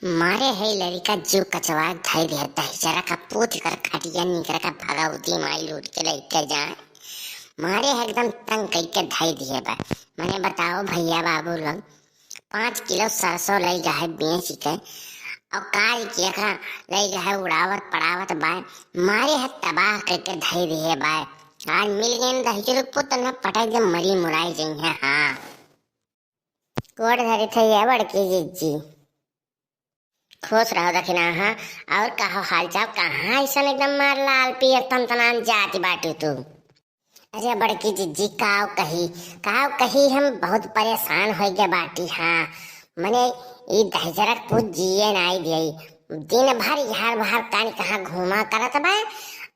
मारे है लड़का जीव कचवा धाई रहता है जरा का पूछ कर खटिया निकर का भगावती माई लूट के लेके जाए। मारे है एकदम तंग कई के धाई दिए बा। मैंने बताओ भैया बाबू लोग 5 किलो सरसों ले गए है बेच के और काल किया का ले गए है उड़ावत पड़ावत बाय। मारे है तबाह करके धाई दिए बाय। आज मिल गए दही चलो पुत न पटाई दे मरी मुराई जाई है। हाँ कोड धरी थे ये बड़की जीजी खुश रहो दखिना। हाँ और कहो हालचाल कहाँ ऐसा एकदम मार लाल पियर तन जाती बाटी तू। अरे बड़की जिज्जी काव कही हम बहुत परेशान हो गए बाटी। हाँ मने ये दहजरक कुछ जिए नाई दिए दिन भर यार बाहर कान कहाँ घूमा करत बा।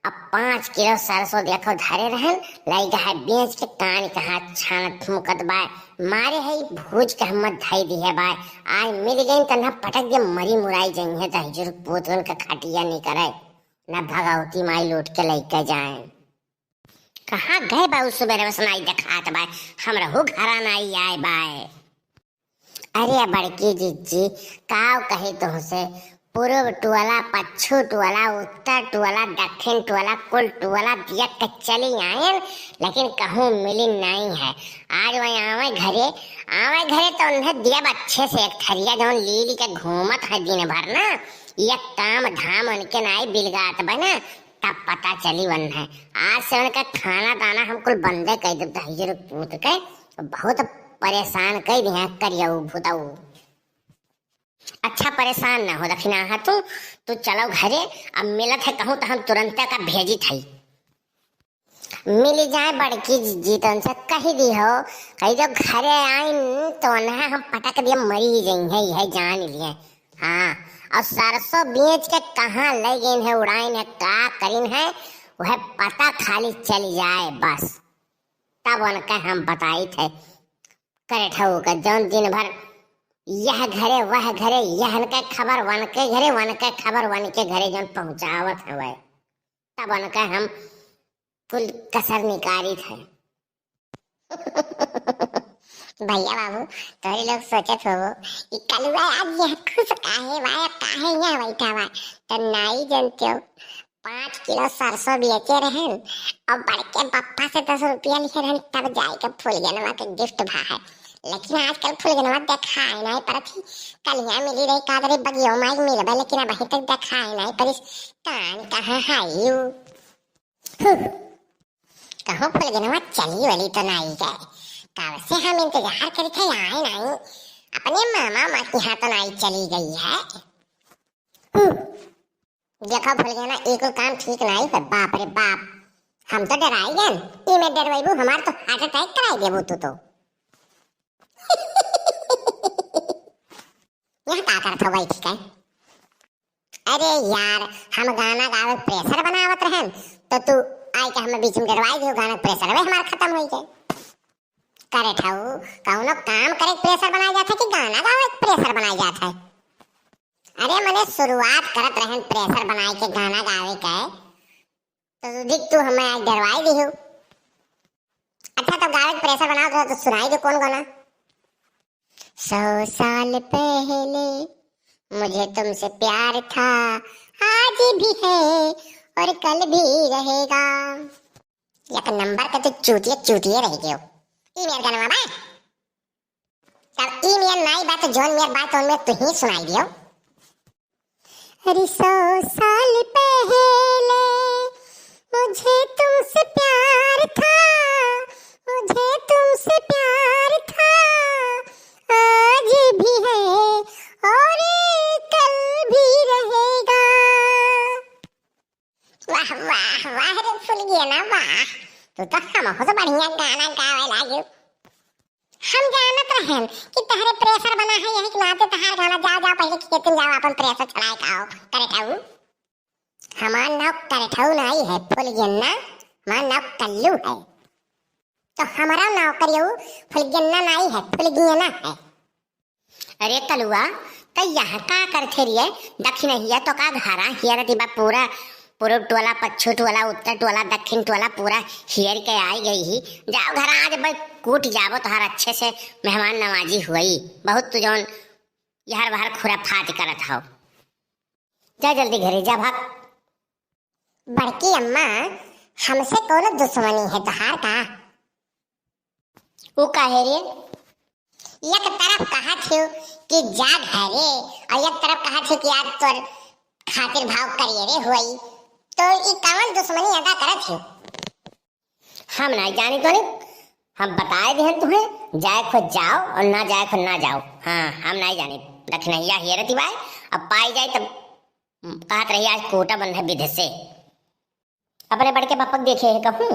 अब 5 किलो सरसों देखो धरे रहन लाई गए बेच के कान कहाँ छान थूकत बा। मारे है भूज के हम धाई दी है बाय। आज मिल गई तो न पटक दे मरी मुराई जाई है दहजर पोतन का खटिया नहीं करे न भगावती माई लूट के लेके जाए। कहाँ गए बा उस सुबह सुनाई दिखात बाय हमरा हो घरा नहीं आए बाय। अरे बड़की जीजी काव कही तुमसे पूर्व टुवाला पच्छू टुवाला उत्तर टुवाला दक्षिण टुवाला कुल टुवाला दिया के चली आए लेकिन कहूँ मिली नहीं है। आज वही आवे घरे तो उन्हें दिया अच्छे से एक थरिया जो लीली के घूमत है दिन भर ना ये काम धाम उनके नाई बिलगात बना तब पता चली वन है। आज से उनका खाना दाना हमको बंदे कह दे दही पूत के बहुत परेशान कर दिया करियो भूताऊ। अच्छा परेशान ना हो दखिना। हाँ तू चलो घरे अब मिलत है कहूँ तो हम तुरंत का भेजी थी मिल जाए बड़की जी तो उनसे कही दी हो कही जो घरे आई तो ना हम पटक दिए मरी जाएंगे यह जान लिए। हाँ और सरसों बेच के कहाँ ले गए है उड़ाइन है का करीन है वह पता खाली चल जाए बस तब उनका हम बताई थे करे ठहू का जौन दिन भर यह घरे वह घरे यह के खबर वन के घरे वन के खबर वन के घरे जौन पहुंचावत है वह तब उनका हम कुल कसर निकाली थे। भैया बाबू तो लोग सोचत हो कि कलुआ आज यह खुश काहे यहाँ बैठा हुआ तो नाई जनते 5 किलो सरसों बेचे रहे और बड़के पप्पा से 10 रुपया लिखे रहे तब जाए के फूलगनवा के गिफ्ट भा है। लेकिन आजकल फूलगनवा देखा है नहीं पर थी कल यहाँ मिली रही कादरी बगियो माई मिल बा लेकिन अब तक देखा है नहीं पर कान कहाँ है यू कहो फूलगनवा चली वाली तो नहीं गए कब से हम इंतजार करे थे आए नहीं अपने मामा माँ के यहाँ तो नहीं चली गई है। देखो फूलगना एक काम ठीक नहीं है बाप रे बाप हम तो डराई गए ई में डरवाइबू हमार तो हार्ट अटैक कराई देबू तू तो। यहाँ का करत हो बैठ के। अरे यार हम गाना गावे प्रेशर बनावत रहन तो तू आई के हमें बीच में डरवाई दियो गाना प्रेशर वे हमार खत्म हो जाए करे ठाऊ कौनो काम करे प्रेशर बनाया जाता है कि गाना गावे प्रेशर बनाया जाता है। अरे मैंने शुरुआत करत रहन प्रेशर बनाए के गाना गावे के तो दिख तू हमें आज डरवाई दी हो। अच्छा तो गावे प्रेशर बनाओ तो सुनाई दो कौन गाना। 100 साल पहले मुझे तुमसे प्यार था आज भी है और कल भी रहेगा। एक नंबर का तो चूतिए रह गयो ई मेर गाना बा तब ई मेर नाई बात जोन मेर बात ओन में तू ही सुनाई दियो। अरे 100 साल पहले मुझे तुमसे प्यार था मुझे तुमसे प्यार था आज भी है और कल भी रहेगा। वाह वाह वाह रे फुल गया ना वाह तू तो हम हो तो बढ़िया गाना गावे लागियो। हम जानत रहन कि तहरे प्रेशर बना है यही के नाते तहार गाना जाओ पहले खेतन जाओ अपन प्रेशर चलाए खाओ करे ठाऊ। हमार नाव करे ठाऊ नहीं है फुल गन्ना हमार नाव कल्लू है तो हमारा नाव करियो फुल गन्ना नहीं है फुल गन्ना है। अरे कलुआ तो यहाँ का करथे रिये दक्षिण हिया तो का घरा हिया दिबा पूरा पूर्व टोला पच्छू टोला उत्तर टोला दक्षिण टोला पूरा हियर के आई गई ही जाओ घर आज भाई कूट जाबो तोहार अच्छे से मेहमान नवाजी हुई बहुत तू जौन यार बाहर खुराफात करत हो। जा जल्दी घरे जा, भाग। बड़की अम्मा, हमसे कौन दुश्मनी है तोहार का? वो काहे रे? एक तरफ कहा थी कि जा घरे और एक तरफ कहा थी कि आज तोर खातिर भाव करिए रे हुई, तो ई कौन दुश्मनी अदा करत है? हम नहीं जानी तो नहीं, हम बताए दे तुम्हें, जाए खुद जाओ और ना जाए खुद ना जाओ। हाँ, हम नहीं जानी। लखनैया हेरती बाय, अब पाई जाए तब कहत रही आज कोटा बंध है विधि से। अपने बड़के बापा देखे है कहूँ?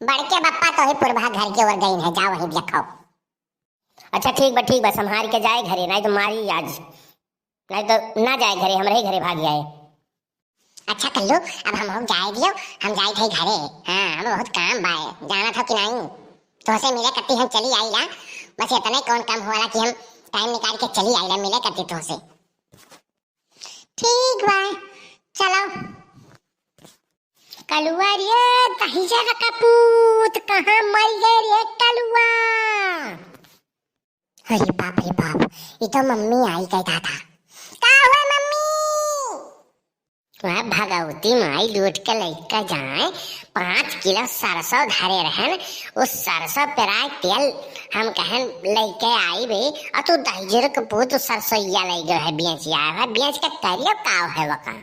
बड़के बापा तो ही पुरभा घर के ओर गई है, जाओ वहीं देखो। अच्छा ठीक बा, संभाल के जाए घरे, नहीं तो मारी आज, नहीं तो ना जाए घरे, हमारे ही घरे भाग जाए। अच्छा कल्लू, अब हम जाए दियो, हम जाए थे घरे। हाँ, हम बहुत काम बाए, जाना था कि नहीं? तो से मिले करती हम चली आई ला, बस इतना कौन काम हुआ कि हम टाइम निकाल के चली आई ला, मिले करती तो से। ठीक बा, चलो। कलुआ रे, कहीं जगह का पूत कहाँ मर गए रे कलुआ? अरे बाप, ये तो मम्मी आई कहता था। का हुआ मम्मी? वह भगवती माई लूट के लेकर जाए 5 किलो सरसों धरे रहन, उस सरसों पेराय तेल हम कहन लेके आई बे, और तू दहीजर के पूत सरसोईया ले गयो है, बेच आया है, बेच के करियो काव है वका।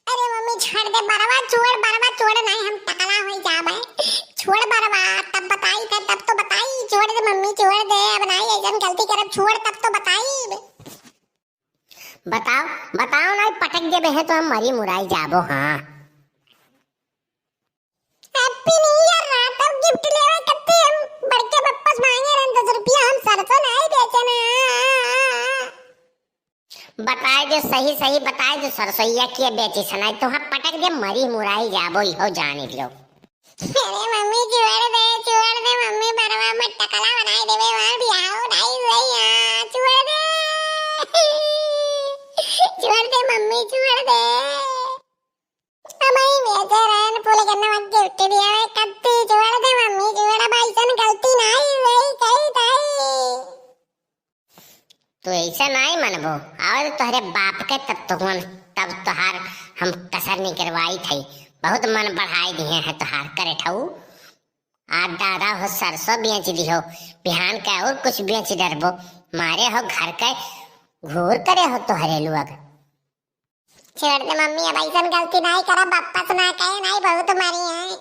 अरे मम्मी छोड़ दे, बरवा छोड़ नहीं, हम टकला हो जाबे, छोड़ बरवा, तब बताई था, तब तो बताई, छोड़ दे मम्मी, छोड़ दे, अब नहीं ऐसा गलती करब, छोड़ तब तो बताई। बताओ ना, पटक देबे है तो हम मरी मुराई जाबो। हाँ, हैप्पी न्यू ईयर रात, अब गिफ्ट लेवे कत्ते हम बड़के बप्पा से मांगे रन 10 रुपया, हम सरसों नहीं बेचे ना। बताए जो सही बताए जो सरसोईया के बेची सनाई तो हम पटक दे मरी मुराई जाबो, इहो जान लियो। अरे मम्मी छोड़ दे मम्मी, बरवा मत टकला बनाई देबे, वहां भी आओ नहीं भैया, छोड़ दे मम्मी, छोड़ दे। हमारी बेचारान फूल करना मत गिफ्ट दिया है कत्ती, छोड़ दे मम्मी, छोड़, भाई सन गलती नहीं हुई कही ताई। तो ऐसा नहीं मनबो, और तोहरे बाप के तब तोहार हम कसर नहीं करवाई थी, बहुत मन बढ़ाई दिए हैं तोहार करे ठऊ। आज दादा हो सरसों बेच दियो, बिहान का और कुछ बेच डरबो, मारे हो घर के घूर करे हो तोहरे लोग। छोड़ दे मम्मी, अब ऐसा गलती नहीं करा, बापा से ना कहे नहीं, बहुत मारी है।